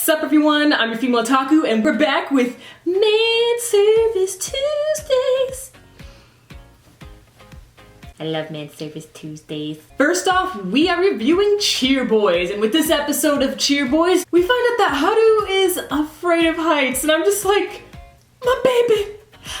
What's up everyone? I'm your female otaku and we're back with Man Service Tuesdays. I love Man Service Tuesdays. First off, we are reviewing Cheer Boys, and with this episode of Cheer Boys, we find out that Haru is afraid of heights, and I'm just like, my baby,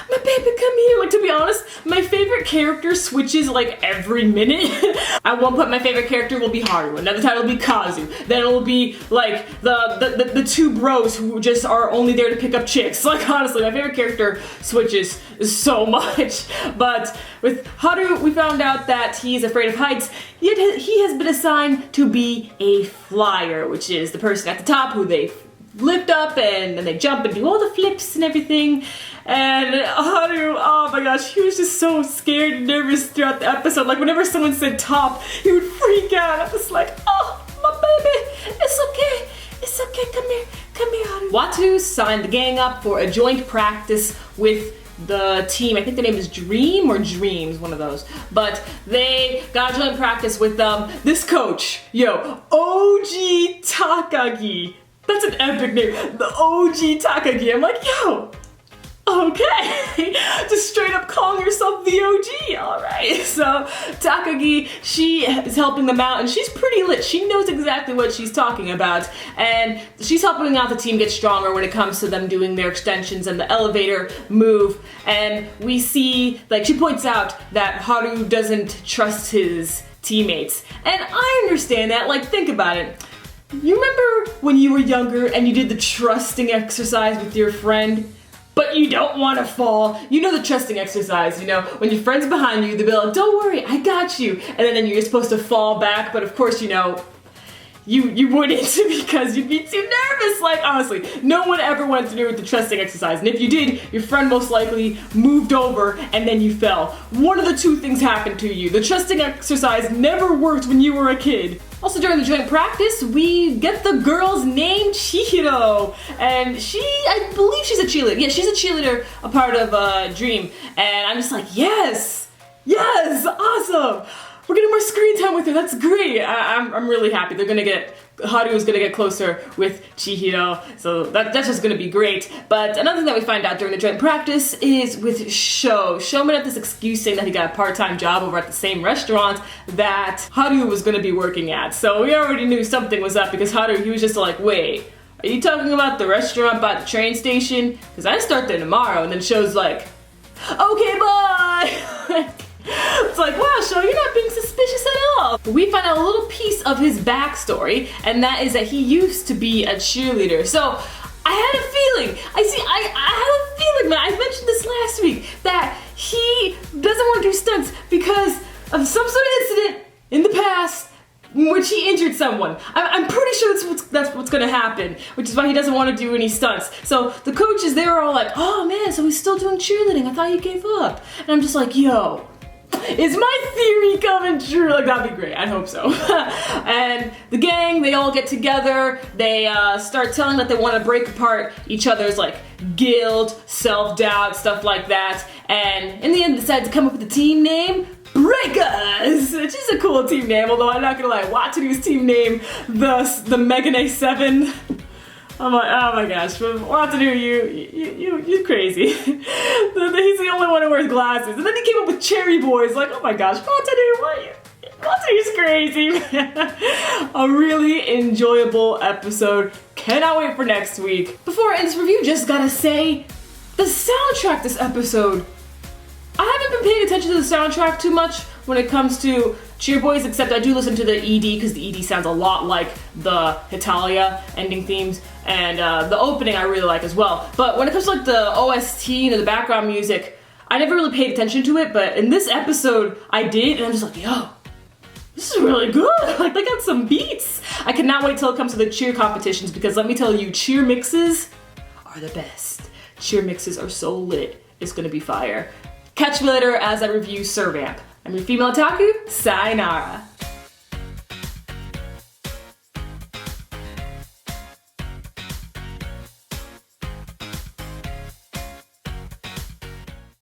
come here. Like, to be honest, my favorite character switches like every minute. At one point, my favorite character will be Haru, another time it'll be Kazu, then it'll be like the two bros who just are only there to pick up chicks. Like, honestly, my favorite character switches so much. But with Haru, we found out that he's afraid of heights, yet he has been assigned to be a flyer, which is the person at the top who they lift up and then they jump and do all the flips and everything. And Haru, oh my gosh, he was just so scared and nervous throughout the episode. Like, whenever someone said top, he would freak out. I'm just like, oh, my baby, it's okay, come here, Haru. Watu signed the gang up for a joint practice with the team. I think the name is Dream or Dreams, one of those. But they got a joint practice with this coach, OG Takagi. That's an epic name, the OG Takagi. I'm like, yo, okay. Just straight up calling yourself the OG, all right. So Takagi, she is helping them out and she's pretty lit. She knows exactly what she's talking about, and she's helping out the team get stronger when it comes to them doing their extensions and the elevator move. And we see, like, she points out that Haru doesn't trust his teammates. And I understand that. Like, think about it. You remember when you were younger and you did the trusting exercise with your friend, but you don't want to fall? You know the trusting exercise, when your friend's behind you, they'll be like, don't worry, I got you. And then you're supposed to fall back, but of course, you wouldn't because you'd be too nervous. Like, honestly, no one ever went through with the trusting exercise. And if you did, your friend most likely moved over and then you fell. One of the two things happened to you. The trusting exercise never worked when you were a kid. Also, during the joint practice, we get the girl's name, Chihiro, and I believe she's a cheerleader. Yeah, she's a cheerleader, a part of Dream, and I'm just like, yes, awesome. We're getting more screen time with her. That's great. I'm really happy. Haru is gonna get closer with Chihiro, so that's just gonna be great. But another thing that we find out during the joint practice is with Sho. Sho made up this excuse saying that he got a part-time job over at the same restaurant that Haru was gonna be working at. So we already knew something was up because Haru, he was just like, wait, are you talking about the restaurant by the train station? Because I start there tomorrow. And then Sho's like, okay, bye. It's like, wow, Sho, you're not being suspicious at all. We find out a little piece of his backstory, and that is that he used to be a cheerleader. So I had a feeling, I had a feeling, man, I mentioned this last week, that he doesn't want to do stunts because of some sort of incident in the past in which he injured someone. I'm pretty sure that's what's gonna happen, which is why he doesn't want to do any stunts. So the coaches, they were all like, oh man, so he's still doing cheerleading, I thought you gave up. And I'm just like, yo, is my theory coming true? Like, that'd be great. I hope so. And the gang, they all get together. They start telling that they want to break apart each other's, like, guilt, self-doubt, stuff like that. And in the end, decide to come up with a team name, Breakers, which is a cool team name. Although I'm not gonna lie, Wataru's team name, the Megane 7. I'm like, oh my gosh, Wataru, you crazy. He's the only one who wears glasses. And then he came up with Cherry Boys, like, oh my gosh, Wataru's crazy. A really enjoyable episode. Cannot wait for next week. Before I end this review, just gotta say, the soundtrack this episode, I haven't been paying attention to the soundtrack too much when it comes to Cheer Boys, except I do listen to the ED because the ED sounds a lot like the Hitalia ending themes, and the opening I really like as well. But when it comes to like the OST and the background music, I never really paid attention to it, but in this episode I did, and I'm just like, yo, this is really good. Like, they got some beats. I cannot wait till it comes to the cheer competitions because let me tell you, cheer mixes are the best. Cheer mixes are so lit. It's gonna be fire. Catch me later as I review Servamp. I'm your female otaku, sayonara.